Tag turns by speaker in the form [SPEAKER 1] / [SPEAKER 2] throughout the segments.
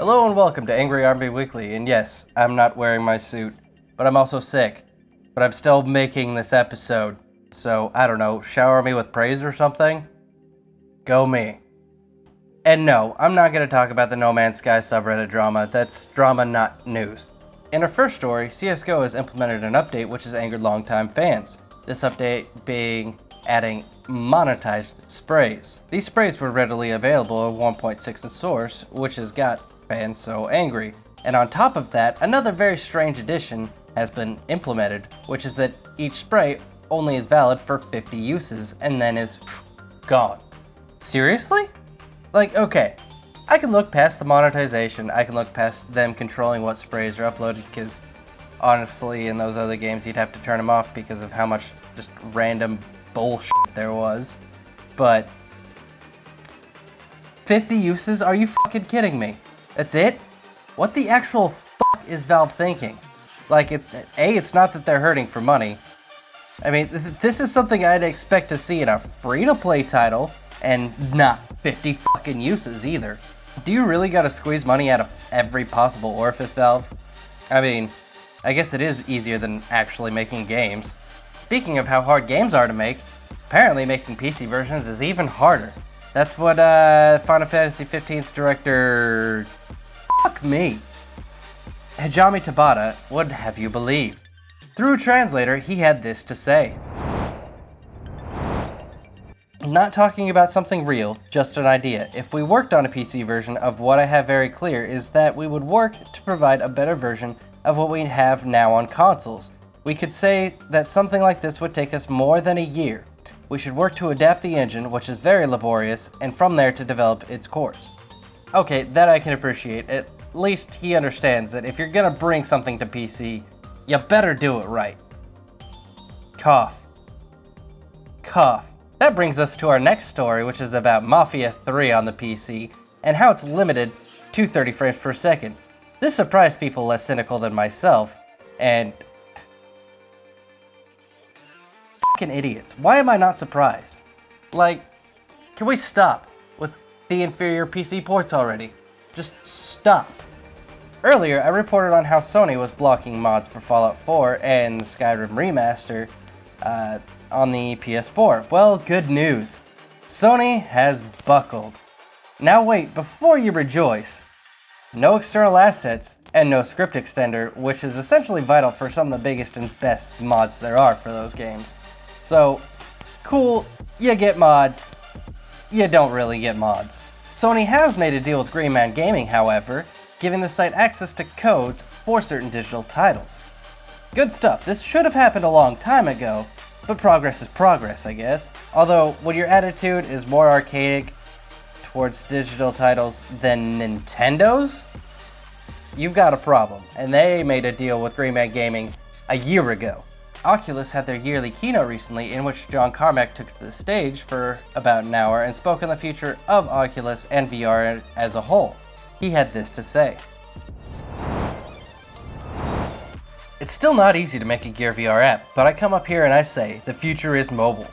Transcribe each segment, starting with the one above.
[SPEAKER 1] Hello and welcome to Angry Army Weekly, and yes, I'm not wearing my suit, but I'm also sick. But I'm still making this episode, so I don't know, shower me with praise or something? Go me. And no, I'm not going to talk about the No Man's Sky subreddit drama. That's drama, not news. In our first story, Csgo has implemented an update which has angered longtime fans. This update being adding Monetized Sprays. These sprays were readily available at 1.6 in source, which has got fans so angry. And on top of that, another very strange addition has been implemented, which is that each spray only is valid for 50 uses and then is gone. Seriously? Like, okay, I can look past the monetization, I can look past them controlling what sprays are uploaded, because honestly in those other games you'd have to turn them off because of how much just random bullshit there was. But 50 uses? Are you fucking kidding me? That's it? What the actual fuck is Valve thinking? Like, it's not that they're hurting for money. I mean, this is something I'd expect to see in a free-to-play title, and not 50 fucking uses either. Do you really gotta squeeze money out of every possible orifice, Valve? I mean, I guess it is easier than actually making games. Speaking of how hard games are to make, apparently making PC versions is even harder. That's what Final Fantasy XV's director... fuck me. Hajime Tabata would have you believe. Through a translator, he had this to say. I'm not talking about something real, just an idea. If we worked on a PC version of what I have very clear is that we would work to provide a better version of what we have now on consoles. We could say that something like this would take us more than a year. We should work to adapt the engine, which is very laborious, and from there to develop its course. Okay, that I can appreciate. At least he understands that if you're gonna bring something to PC, you better do it right. Cough. Cough. That brings us to our next story, which is about Mafia 3 on the PC, and how it's limited to 30 frames per second. This surprised people less cynical than myself, and... fucking idiots. Why am I not surprised? Like, can we stop with the inferior PC ports already? Just stop. Earlier, I reported on how Sony was blocking mods for Fallout 4 and the Skyrim Remaster on the PS4. Well, good news. Sony has buckled. Now wait, before you rejoice, no external assets and no script extender, which is essentially vital for some of the biggest and best mods there are for those games. So, cool, you get mods, you don't really get mods. Sony has made a deal with Green Man Gaming, however, giving the site access to codes for certain digital titles. Good stuff. This should have happened a long time ago, but progress is progress, I guess. Although, when your attitude is more archaic towards digital titles than Nintendo's, you've got a problem. And they made a deal with Green Man Gaming a year ago. Oculus had their yearly keynote recently in which John Carmack took to the stage for about an hour and spoke on the future of Oculus and VR as a whole. He had this to say. It's still not easy to make a Gear VR app, but I come up here and I say, the future is mobile.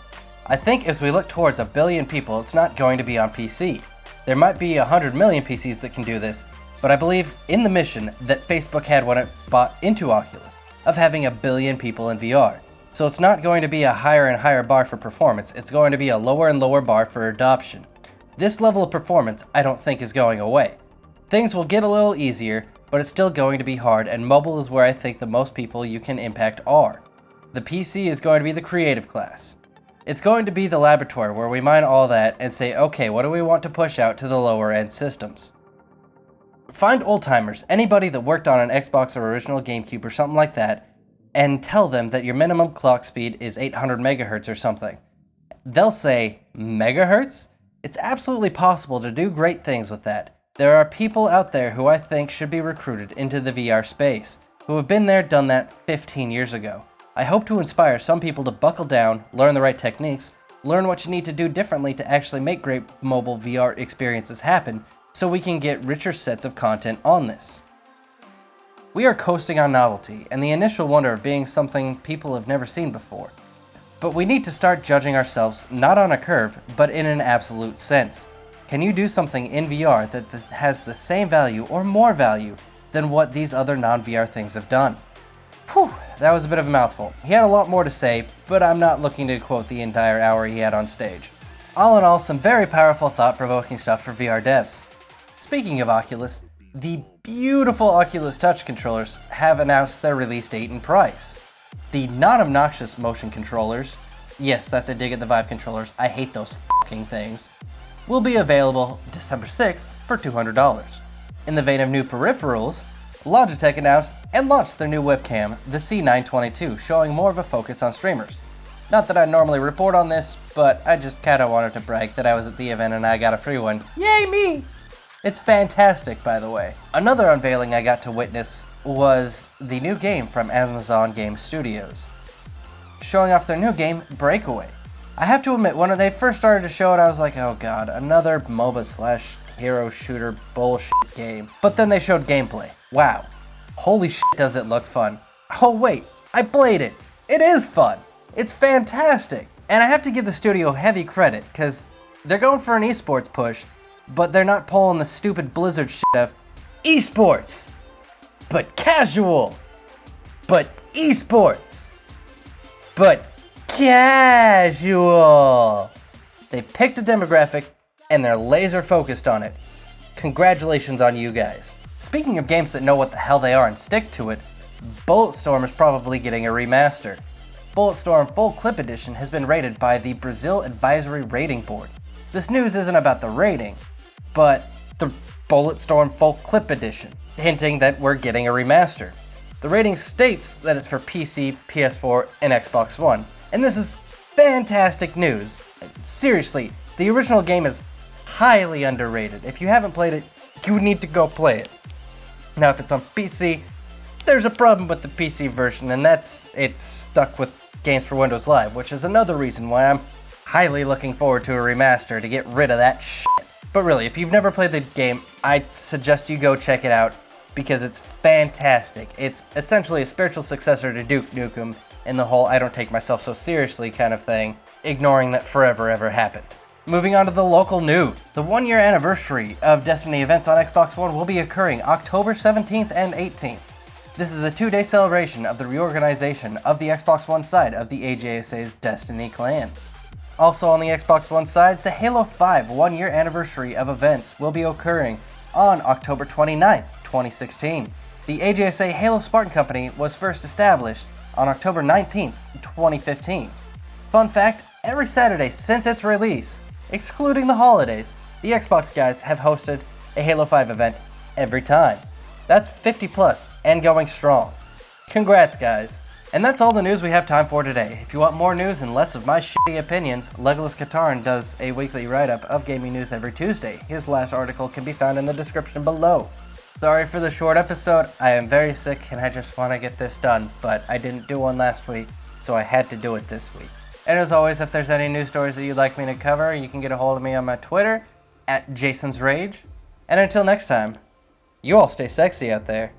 [SPEAKER 1] I think as we look towards 1 billion people, it's not going to be on PC. There might be 100 million PCs that can do this, but I believe in the mission that Facebook had when it bought into Oculus, of having 1 billion people in VR. So it's not going to be a higher and higher bar for performance, it's going to be a lower and lower bar for adoption. This level of performance I don't think is going away. Things will get a little easier, but it's still going to be hard, and mobile is where I think the most people you can impact are. The PC is going to be the creative class. It's going to be the laboratory where we mine all that and say, okay, what do we want to push out to the lower end systems? Find old-timers, anybody that worked on an Xbox or original GameCube or something like that, and tell them that your minimum clock speed is 800 megahertz or something. They'll say, megahertz? It's absolutely possible to do great things with that. There are people out there who I think should be recruited into the VR space, who have been there, done that 15 years ago. I hope to inspire some people to buckle down, learn the right techniques, learn what you need to do differently to actually make great mobile VR experiences happen, so we can get richer sets of content on this. We are coasting on novelty, and the initial wonder of being something people have never seen before. But we need to start judging ourselves not on a curve, but in an absolute sense. Can you do something in VR that has the same value or more value than what these other non-VR things have done? Whew, that was a bit of a mouthful. He had a lot more to say, but I'm not looking to quote the entire hour he had on stage. All in all, some very powerful, thought-provoking stuff for VR devs. Speaking of Oculus, the beautiful Oculus Touch controllers have announced their release date and price. The non-obnoxious motion controllers, yes, that's a dig at the Vive controllers, I hate those fucking things, will be available December 6th for $200. In the vein of new peripherals, Logitech announced and launched their new webcam, the C922, showing more of a focus on streamers. Not that I normally report on this, but I just kinda wanted to brag that I was at the event and I got a free one. Yay me! It's fantastic, by the way. Another unveiling I got to witness was the new game from Amazon Game Studios, showing off their new game, Breakaway. I have to admit, when they first started to show it, I was like, oh god, another MOBA/hero shooter bullshit game. But then they showed gameplay. Wow. Holy shit, does it look fun. Oh wait, I played it. It is fun. It's fantastic. And I have to give the studio heavy credit, because they're going for an esports push, but they're not pulling the stupid Blizzard shit of esports, but casual, but esports, but casual. They picked a demographic and they're laser focused on it. Congratulations on you guys. Speaking of games that know what the hell they are and stick to it, Bulletstorm is probably getting a remaster. Bulletstorm Full Clip Edition has been rated by the Brazil Advisory Rating Board. This news isn't about the rating, but the Bulletstorm Full Clip Edition, hinting that we're getting a remaster. The rating states that it's for PC, PS4, and Xbox One, and this is fantastic news. Seriously, the original game is highly underrated. If you haven't played it, you need to go play it. Now, if it's on PC, there's a problem with the PC version, and it's stuck with Games for Windows Live, which is another reason why I'm highly looking forward to a remaster to get rid of that shit. But really, if you've never played the game, I'd suggest you go check it out because it's fantastic. It's essentially a spiritual successor to Duke Nukem in the whole I don't take myself so seriously kind of thing, ignoring that forever ever happened. Moving on to the local news. The 1-year anniversary of Destiny events on Xbox One will be occurring October 17th and 18th. This is a 2-day celebration of the reorganization of the Xbox One side of the AJSA's Destiny clan. Also on the Xbox One side, the Halo 5 1-year anniversary of events will be occurring on October 29th, 2016. The AJSA Halo Spartan Company was first established on October 19th, 2015. Fun fact, every Saturday since its release, excluding the holidays, the Xbox guys have hosted a Halo 5 event every time. That's 50 plus and going strong. Congrats guys. And that's all the news we have time for today. If you want more news and less of my shitty opinions, Legolas Katarin does a weekly write-up of gaming news every Tuesday. His last article can be found in the description below. Sorry for the short episode, I am very sick and I just want to get this done, but I didn't do one last week, so I had to do it this week. And as always, if there's any news stories that you'd like me to cover, you can get a hold of me on my Twitter, @Jaysons Rage. And until next time, you all stay sexy out there.